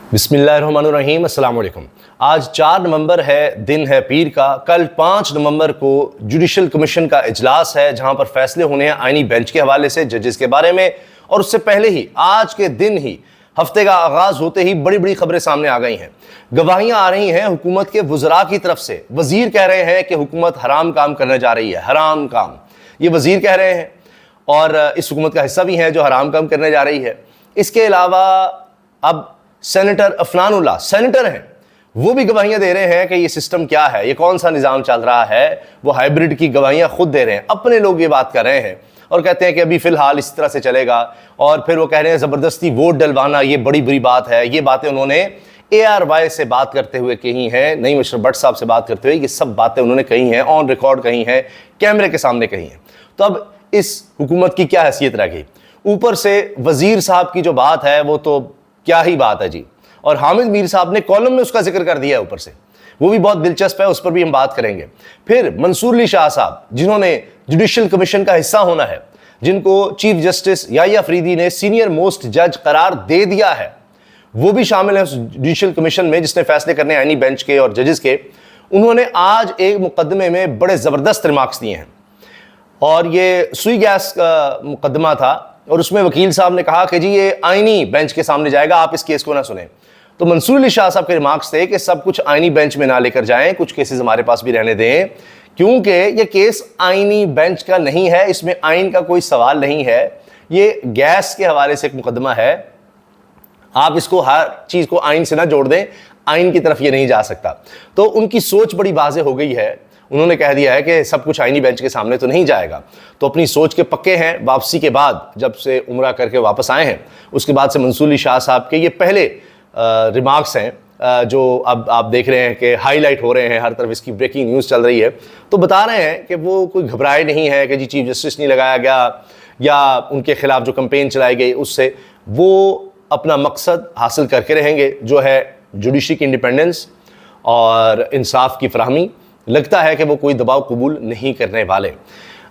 बिस्मिल्लाहिर्रहमानिर्रहीम, अस्सलाम वालेकुम। आज 4 नवंबर है, दिन है पीर का। कल 5 नवंबर को जुडिशल कमीशन का इजलास है, जहां पर फैसले होने हैं आईनी बेंच के हवाले से, जजेस के बारे में। और उससे पहले ही आज के दिन ही हफ्ते का आगाज होते ही बड़ी बड़ी खबरें सामने आ गई हैं। गवाहियां आ रही हैं हुकूमत के वुज़रा की तरफ से। वजीर कह रहे हैं कि हुकूमत हराम काम करने जा रही है, हराम काम, ये वजीर कह रहे हैं और इस हुकूमत का हिस्सा भी है जो हराम काम करने जा रही है। इसके अलावा अब सेनेटर अफनानुल्लाह, सेनेटर हैं, वो भी गवाहियां दे रहे हैं कि ये सिस्टम क्या है, ये कौन सा निज़ाम चल रहा है। वो हाइब्रिड की गवाहियां खुद दे रहे हैं, अपने लोग ये बात कर रहे हैं और कहते हैं कि अभी फिलहाल इस तरह से चलेगा। और फिर वो कह रहे हैं ज़बरदस्ती वोट डलवाना ये बड़ी बुरी बात है। ये बातें उन्होंने ARY से बात करते हुए कही हैं, नईम अशरफ भट्ट साहब से बात करते हुए। ये सब बातें उन्होंने कही हैं, ऑन रिकॉर्ड कही हैं, कैमरे के सामने कही हैं। तो अब इस हुकूमत की क्या हैसियत रह गई? ऊपर से वजीर साहब की जो बात है वो तो क्या ही बात है जी। और हामिद मीर साहब ने कॉलम में उसका जिक्र कर दिया है ऊपर से, वो भी बहुत दिलचस्प है, उस पर भी हम बात करेंगे। फिर मंसूर अली शाह साहब, जिन्होंने जुडिशल कमीशन का हिस्सा होना है, जिनको चीफ जस्टिस याहिया अफरीदी ने सीनियर मोस्ट जज करार दे दिया है, वो भी शामिल है उस जुडिशल कमीशन में जिसने फैसले करने आईनी बेंच के और जजेस के। उन्होंने आज एक मुकदमे में बड़े ज़बरदस्त रिमार्क्स दिए हैं और ये सुई गैस का मुकदमा था और उसमें वकील साहब ने कहा कि जी ये आईनी बेंच के सामने जाएगा, आप इस केस को ना सुने। तो मंसूर अली शाह साहब के रिमार्क्स थे कि सब कुछ आईनी बेंच में ना लेकर जाएं, कुछ केसेस हमारे पास भी रहने दें, क्योंकि ये केस आईनी बेंच का नहीं है, इसमें आइन का कोई सवाल नहीं है। ये गैस के हवाले से एक मुकदमा है, आप इसको हर चीज को आइन से ना जोड़ दें, आइन की तरफ ये नहीं जा सकता। तो उनकी सोच बड़ी वाज़ेह हो गई है, उन्होंने कह दिया है कि सब कुछ आईनी बेंच के सामने तो नहीं जाएगा। तो अपनी सोच के पक्के हैं। वापसी के बाद, जब से उम्रा करके वापस आए हैं, उसके बाद से मंसूर अली शाह साहब के ये पहले रिमार्क्स हैं जो अब आप देख रहे हैं कि हाईलाइट हो रहे हैं, हर तरफ इसकी ब्रेकिंग न्यूज़ चल रही है। तो बता रहे हैं कि वो कोई घबराए नहीं है कि जी चीफ जस्टिस नहीं लगाया गया या उनके खिलाफ जो कंपेन चलाई गई उससे वो अपना मकसद हासिल करके रहेंगे, जो है जुडिशरी की इंडिपेंडेंस और इंसाफ की फराहमी। लगता है कि वो कोई दबाव कबूल नहीं करने वाले।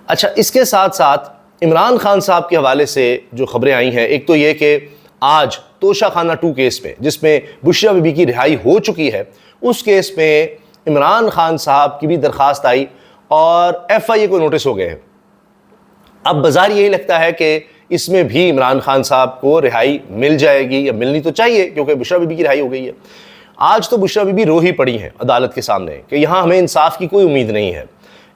अच्छा, इसके साथ साथ इमरान खान साहब के हवाले से जो खबरें आई हैं, एक तो ये कि आज तोशा खाना 2 केस में, जिसमें बुशरा बीबी की रिहाई हो चुकी है, उस केस में इमरान खान साहब की भी दरख्वास्त आई और FIA को नोटिस हो गए हैं। अब बाजार यही लगता है कि इसमें भी इमरान खान साहब को रिहाई मिल जाएगी, या मिलनी तो चाहिए क्योंकि बुशरा बीबी की रिहाई हो गई है। आज तो बुशरा बीबी रो ही पड़ी हैं अदालत के सामने कि यहाँ हमें इंसाफ की कोई उम्मीद नहीं है,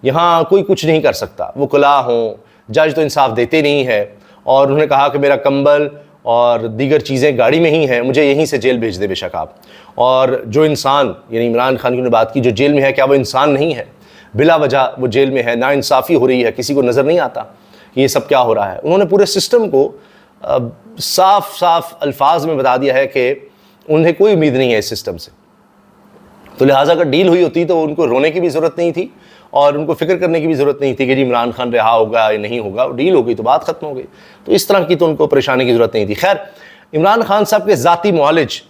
यहाँ कोई कुछ नहीं कर सकता। वो कुला हों, जज तो इंसाफ देते नहीं है। और उन्होंने कहा कि मेरा कंबल और दीगर चीज़ें गाड़ी में ही हैं, मुझे यहीं से जेल भेज दे बेशक आप। और जो इंसान, यानी इमरान खान की बात की, जो जेल में है, क्या वो इंसान नहीं है? बिला वजह वो जेल में है, नाइंसाफ़ी हो रही है, किसी को नज़र नहीं आता ये सब क्या हो रहा है। उन्होंने पूरे सिस्टम को साफ साफ अल्फाज में बता दिया है कि उन्हें कोई उम्मीद नहीं है इस सिस्टम से। तो लिहाजा अगर डील हुई होती तो उनको रोने की भी ज़रूरत नहीं थी और उनको फिक्र करने की भी ज़रूरत नहीं थी कि जी इमरान खान रिहा होगा या नहीं होगा। डील हो गई तो बात ख़त्म हो गई, तो इस तरह की तो उनको परेशानी की ज़रूरत नहीं थी। खैर, इमरान खान साहब के ज़ाती मुआलिज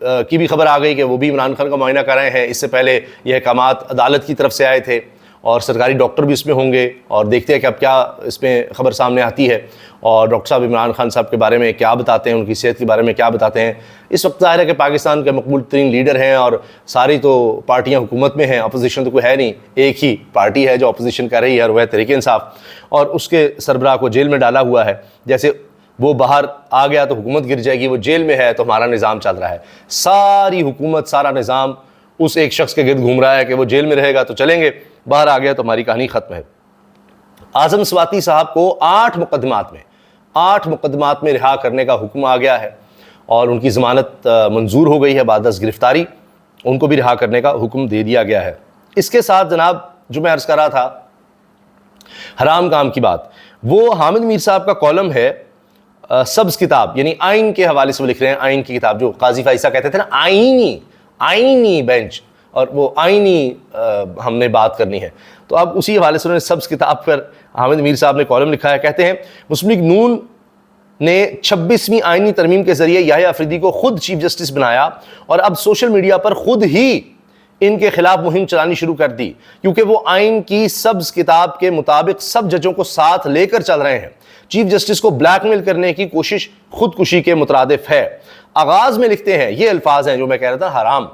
की भी खबर आ गई कि वो भी इमरान खान का मुआयना कर रहे हैं। इससे पहले यह अहकामात अदालत की तरफ से आए थे और सरकारी डॉक्टर भी इसमें होंगे, और देखते हैं कि अब क्या इसमें खबर सामने आती है और डॉक्टर साहब इमरान खान साहब के बारे में क्या बताते हैं, उनकी सेहत के बारे में क्या बताते हैं। इस वक्त ज़ाहिर है कि पाकिस्तान के मकबूल तरीन लीडर हैं और सारी तो पार्टियां हुकूमत में हैं, अपोजिशन तो कोई है नहीं, एक ही पार्टी है जो अपोजिशन कर रही है और वह तहरीक-ए-इंसाफ, और उसके सरबराह को जेल में डाला हुआ है। जैसे वो बाहर आ गया तो हुकूमत गिर जाएगी, वो जेल में है तो हमारा निज़ाम चल रहा है। सारी हुकूमत, सारा निज़ाम उस एक शख्स के गिर्द घूम रहा है कि वो जेल में रहेगा तो चलेंगे, बाहर आ गया तो हमारी कहानी खत्म है। आज़म स्वाति साहब को 8 मुकदमात में रिहा करने का हुक्म आ गया है और उनकी ज़मानत मंजूर हो गई है बाद गिरफ्तारी, उनको भी रिहा करने का हुक्म दे दिया गया है। इसके साथ जनाब, जो मैं अर्ज़ कर रहा था हराम काम की बात, वो हामिद मीर साहब का कॉलम है सब्ज़ किताब, यानी आइन के हवाले से वो लिख रहे हैं। आइन की किताब, जो काजी फाइसा कहते थे ना, आईनी बेंच, और वो आईनी हमने बात करनी है, तो अब उसी हवाले से उन्होंने सब्ज़ किताब पर हामिद मीर साहब ने कॉलम लिखा है। कहते हैं मुस्लिम लीग नून ने 26वीं आईनी तरमीम के जरिए याहिया अफरीदी को खुद चीफ जस्टिस बनाया और अब सोशल मीडिया पर खुद ही इनके खिलाफ मुहिम चलानी शुरू कर दी, क्योंकि वो आइन की सब्ज़ किताब के मुताबिक सब जजों को साथ लेकर चल रहे हैं। चीफ जस्टिस को ब्लैकमेल करने की कोशिश खुदकुशी के मुतरादिफ है। आगाज में लिखते हैं, ये अल्फाज हैं जो मैं कह रहा था, हराम,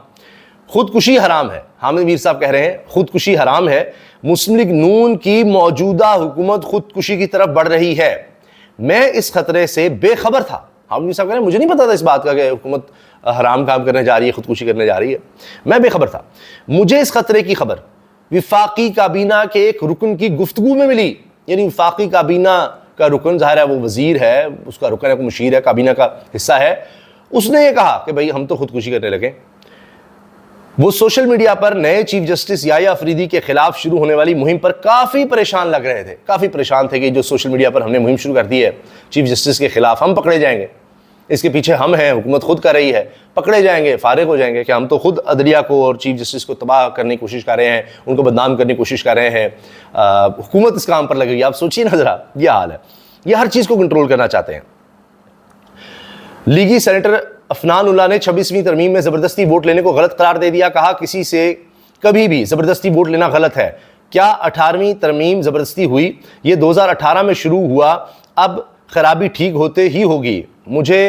खुदकुशी हराम है। हामिद मीर साहब कह रहे हैं खुदकुशी हराम है, मुस्लिम लीग नून की मौजूदा हुकूमत खुदकुशी की तरफ बढ़ रही है, मैं इस खतरे से बेखबर था। हामिद मीर साहब कह रहे हैं मुझे नहीं पता था इस बात का कि हुकूमत हराम काम करने जा रही है, खुदकुशी करने जा रही है, मैं बेखबर था। मुझे इस खतरे की खबर विफाकी काबीना के एक रुकन की गुफ्तगू में मिली, यानी विफाकी काबीना का रुकन, जाहिर है वो वजीर है, उसका रुकन है, मुशीर है, काबीना का हिस्सा है, उसने ये कहा कि भाई हम तो खुदकुशी करने लगे। वो सोशल मीडिया पर नए चीफ जस्टिस याह्या अफरीदी के खिलाफ शुरू होने वाली मुहिम पर काफ़ी परेशान लग रहे थे, काफ़ी परेशान थे कि जो सोशल मीडिया पर हमने मुहिम शुरू कर दी है चीफ जस्टिस के खिलाफ, हम पकड़े जाएंगे, इसके पीछे हम हैं, हुकूमत खुद कर रही है, पकड़े जाएंगे, फारिग हो जाएंगे कि हम तो खुद अदलिया को और चीफ जस्टिस को तबाह करने की कोशिश कर रहे हैं, उनको बदनाम करने की कोशिश कर रहे हैं, हुकूमत इस काम पर लगी हुई है। आप सोचिए ना ज़रा, यह हाल है, ये हर चीज़ को कंट्रोल करना चाहते हैं। लीगी सेनेटर अफनान उल्लाह ने 26वीं तरमीम में ज़बरदस्ती वोट लेने को गलत करार दे दिया, कहा किसी से कभी भी ज़बरदस्ती वोट लेना गलत है। क्या 18वीं तरमीम ज़बरदस्ती हुई? ये 2018 में शुरू हुआ, अब खराबी ठीक होते ही होगी। मुझे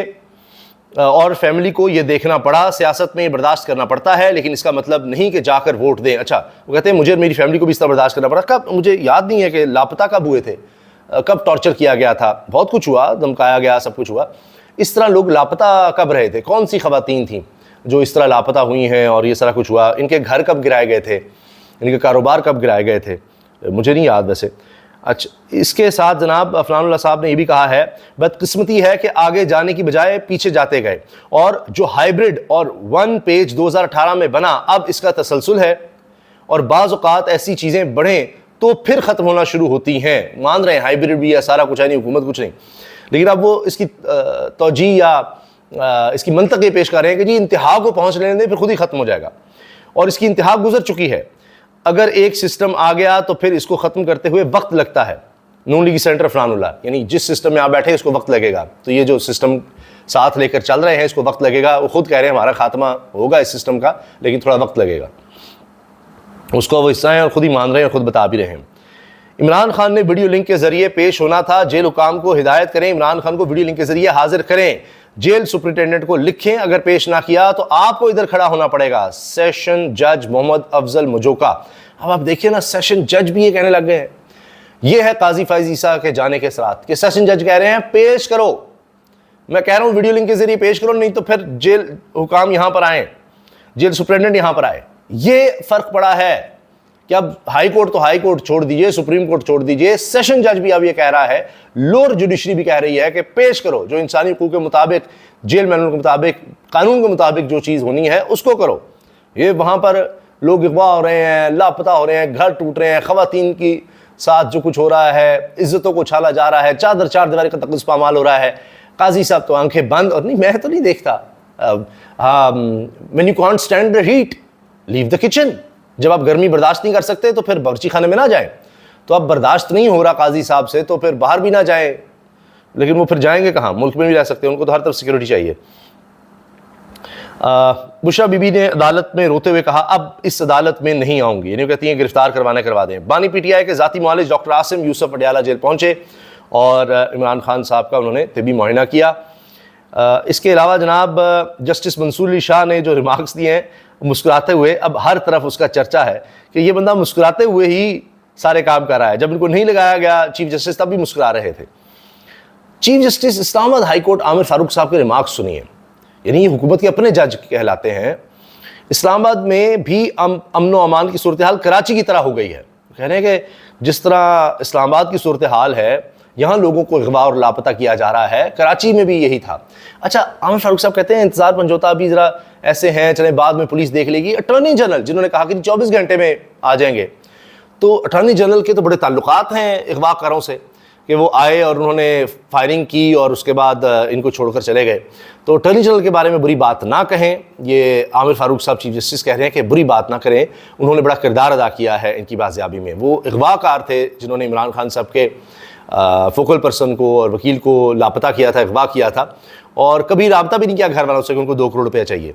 और फैमिली को ये देखना पड़ा, सियासत में ये बर्दाश्त करना पड़ता है, लेकिन इसका मतलब नहीं कि जाकर वोट दें। अच्छा, वो कहते हैं मुझे मेरी फैमिली को भी इस तरह बर्दाश्त करना पड़ा। कब? मुझे याद नहीं है कि लापता कब हुए थे, कब टॉर्चर किया गया था, बहुत कुछ हुआ, धमकाया गया, सब कुछ हुआ। इस तरह लोग लापता कब रहे थे? कौन सी ख़वातीन थीं जो इस तरह लापता हुई हैं और ये सारा कुछ हुआ? इनके घर कब गिराए गए थे? इनके कारोबार कब गिराए गए थे? मुझे नहीं याद वैसे। अच्छा, इसके साथ जनाब अफनानुल्लाह साहब ने ये भी कहा है, बदकिस्मती है कि आगे जाने की बजाय पीछे जाते गए, और जो हाइब्रिड और वन पेज 2018 में बना, अब इसका तसलसल है, और बाज़ औक़ात ऐसी चीज़ें बढ़ें तो फिर ख़त्म होना शुरू होती हैं। मान रहे हैं हाइब्रिड भी है, सारा कुछ है, नहीं हुकूमत कुछ नहीं, लेकिन अब वो इसकी तौजी या इसकी मंतक़ ये पेश कर रहे हैं कि जी इंतहा को पहुँच लेने दें, फिर खुद ही ख़त्म हो जाएगा, और इसकी इंतहा गुजर चुकी है। अगर एक सिस्टम आ गया तो फिर इसको ख़त्म करते हुए वक्त लगता है। नून लीगी सेनेटर अफनानुल्लाह, यानी जिस सिस्टम में आप बैठे इसको वक्त लगेगा, तो ये जो सिस्टम साथ लेकर चल रहे हैं इसको वक्त लगेगा। वो खुद कह रहे हैं हमारा खात्मा होगा इस सिस्टम का, लेकिन थोड़ा वक्त लगेगा। उसको वो हिस्सा है और ख़ुद ही मान रहे हैं और ख़ुद बता भी रहे हैं। इमरान खान ने वीडियो लिंक के जरिए पेश होना था, जेल हुकाम को हिदायत करें इमरान खान को वीडियो लिंक के जरिए हाजिर करें, जेल सुपरिटेंडेंट को लिखें, अगर पेश ना किया तो आपको इधर खड़ा होना पड़ेगा। सेशन जज मोहम्मद अफजल मुजोका। अब आप देखिए ना, सेशन जज भी ये कहने लग गए हैं। ये है काजी फैज ईसा के जाने के साथ कि सेशन जज कह रहे हैं पेश करो, मैं कह रहा हूं वीडियो लिंक के जरिए पेश करो, नहीं तो फिर जेल हुकाम यहां पर आए, जेल सुपरिटेंडेंट यहां पर आए। ये फर्क पड़ा है कि अब हाई कोर्ट तो हाई कोर्ट छोड़ दीजिए, सुप्रीम कोर्ट छोड़ दीजिए, सेशन जज भी अब ये कह रहा है, लोअर जुडिशरी भी कह रही है कि पेश करो, जो इंसानी हकूक के मुताबिक, जेल मैनुअल के मुताबिक, कानून के मुताबिक जो चीज़ होनी है उसको करो। ये वहाँ पर लोग अगवा हो रहे हैं, लापता हो रहे हैं, घर टूट रहे हैं, ख़वातीन की साथ जो कुछ हो रहा है, इज्जतों को छाला जा रहा है, चादर चार दीवारी का तक़द्दुस पामाल हो रहा है। काजी साहब तो आंखें बंद, और नहीं मैं तो नहीं देखता, when you can't stand the heat leave the kitchen. जब आप गर्मी बर्दाश्त नहीं कर सकते तो फिर बावर्ची खाने में ना जाएं। तो अब बर्दाश्त नहीं हो रहा काजी साहब से, तो फिर बाहर भी ना जाएं, लेकिन वो फिर जाएंगे कहाँ? मुल्क में भी रह सकते हैं, उनको तो हर तरफ सिक्योरिटी चाहिए। बुशरा बीबी ने अदालत में रोते हुए कहा, अब इस अदालत में नहीं आऊँगी, यानी कहती हैं गिरफ्तार करवाना करवा दें। बानी PTI के ज़ाती मुआलिज डॉक्टर आसिम यूसुफ अडियाला जेल पहुँचे और इमरान खान साहब का उन्होंने तिबी मुआयना किया। इसके अलावा जनाब जस्टिस मंसूर अली शाह ने जो रिमार्क्स दिए हैं मुस्कुराते हुए, अब हर तरफ उसका चर्चा है कि ये बंदा मुस्कुराते हुए ही सारे काम कर रहा है। जब इनको नहीं लगाया गया चीफ जस्टिस तब भी मुस्कुरा रहे थे। Chief justice Islamabad high court Aamir Farooq साहब के रिमार्क्स सुनिए, यानी हुकूमत के अपने जज कहलाते हैं। इस्लामाबाद में भी अमन व अमान की सूरत हाल कराची की तरह हो गई है। कह रहे हैं कि जिस तरह इस्लामाबाद की सूरत हाल है, यहाँ लोगों को अगवा और लापता किया जा रहा है, कराची में भी यही था। अच्छा, आमिर फारूक साहब कहते हैं इंतजार पंजोता अभी ज़रा ऐसे हैं, चले बाद में पुलिस देख लेगी। अटॉर्नी जनरल जिन्होंने कहा कि 24 घंटे में आ जाएंगे, तो अटॉर्नी जनरल के तो बड़े ताल्लुकात हैं अगवाकारों से कि वो आए और उन्होंने फायरिंग की और उसके बाद इनको छोड़कर चले गए। तो अटॉर्नी जनरल के बारे में बुरी बात ना कहें, ये आमिर फारूक साहब चीफ जस्टिस कह रहे हैं कि बुरी बात ना करें, उन्होंने बड़ा किरदार अदा किया है इनकी बाजियाबी में। वो अगवाकार थे जिन्होंने इमरान खान साहब के फोकल पर्सन को और वकील को लापता किया था, अगवा किया था, और कभी रब्ता भी नहीं किया घर वालों से कि उनको 2 करोड़ रुपया चाहिए।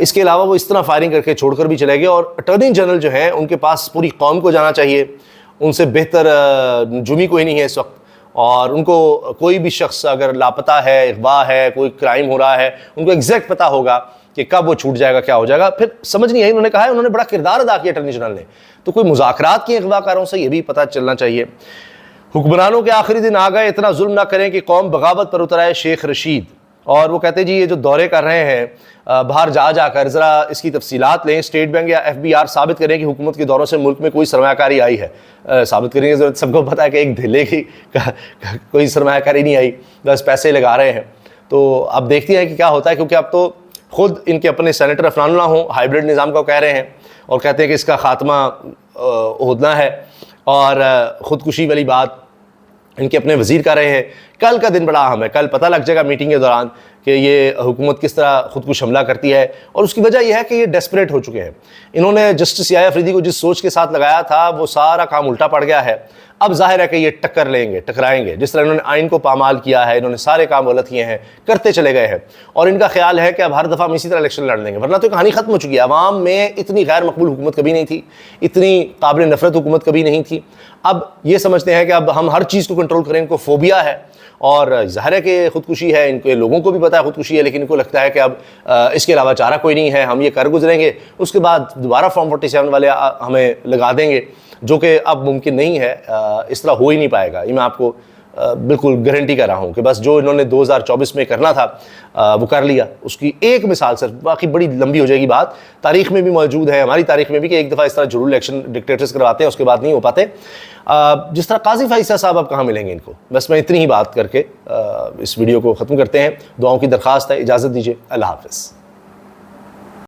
इसके अलावा वो इस तरह फायरिंग करके छोड़कर भी चले गए। और अटॉर्नी जनरल जो है उनके पास पूरी कौम को जाना चाहिए, उनसे बेहतर जुमी कोई नहीं है इस वक्त, और उनको कोई भी शख्स अगर लापता है, अगवा है, कोई क्राइम हो रहा है, उनको एग्जैक्ट पता होगा कि कब वो छूट जाएगा, क्या हो जाएगा। फिर समझ नहीं आई, उन्होंने कहा है उन्होंने बड़ा किरदार अदा किया अटॉर्नी जनरल ने, तो कोई मुज़ाकरात किए अगवाकारों से, ये भी पता चलना चाहिए। हुक्मरानों के आखिरी दिन आ गए, इतना जुल्म ना करें कि कौम बगावत पर उतर आए, शेख रशीद। और वो कहते जी ये जो दौरे कर रहे हैं बाहर जा जाकर, ज़रा इसकी तफसीलात लें, स्टेट बैंक या FBR साबित करें कि हुकूमत के दौरों से मुल्क में कोई सरमायाकारी आई है। साबित करने की ज़रूरत, सबको पता है कि एक ढिले की कोई सरमायाकारी नहीं आई, बस पैसे लगा रहे हैं। तो अब देखते हैं कि क्या होता है, क्योंकि अब तो खुद इनके अपने सेनेटर अफनानुल्लाह हों हाइब्रिड निज़ाम को कह रहे हैं और कहते हैं कि इसका खात्मा होना है, और ख़ुदकुशी वाली बात इनके अपने वज़ीर कर रहे हैं। कल का दिन बड़ा अहम है, कल पता लग जाएगा मीटिंग के दौरान कि ये हुकूमत किस तरह खुदकुश हमला करती है। और उसकी वजह यह है कि ये डेस्परेट हो चुके हैं। इन्होंने जस्टिस याया अफरीदी को जिस सोच के साथ लगाया था वो सारा काम उल्टा पड़ गया है। अब जाहिर है कि ये टक्कर लेंगे, टकराएंगे। जिस तरह इन्होंने आइन को पामाल किया है, इन्होंने सारे काम गलत किए हैं, करते चले गए हैं, और इनका ख्याल है कि अब हर दफ़ा हम इसी तरह इलेक्शन लड़ लेंगे, वरना तो कहानी खत्म हो चुकी है। अवाम में इतनी गैर मकबूल हुकूमत कभी नहीं थी, इतनी काबिल नफरत हुकूमत कभी नहीं थी। अब ये समझते हैं कि अब हम हर चीज़ को कंट्रोल करें, इनको फोबिया है, और ज़ाहिर है कि खुदकुशी है, इनके लोगों को भी पता है खुदकुशी है, लेकिन इनको लगता है कि अब इसके अलावा चारा कोई नहीं है, हम ये कर गुजरेंगे, उसके बाद दोबारा फॉर्म 47 वाले हमें लगा देंगे, जो कि अब मुमकिन नहीं है। इस तरह हो ही नहीं पाएगा, ये मैं आपको बिल्कुल गारंटी कर रहा हूँ कि बस जो इन्होंने 2024 में करना था वो कर लिया। उसकी एक मिसाल सिर्फ, बाकी बड़ी लंबी हो जाएगी बात, तारीख में भी मौजूद है, हमारी तारीख में भी, कि एक दफ़ा इस तरह जरूर इलेक्शन डिक्टेटर्स करवाते हैं, उसके बाद नहीं हो पाते। जिस तरह काजी फाइसा साहब अब कहाँ मिलेंगे इनको। बस मैं इतनी ही बात करके इस वीडियो को ख़त्म करते हैं। दुआओं की दरख्वास्त है, इजाज़त दीजिए, अल्लाह हाफ़िज़।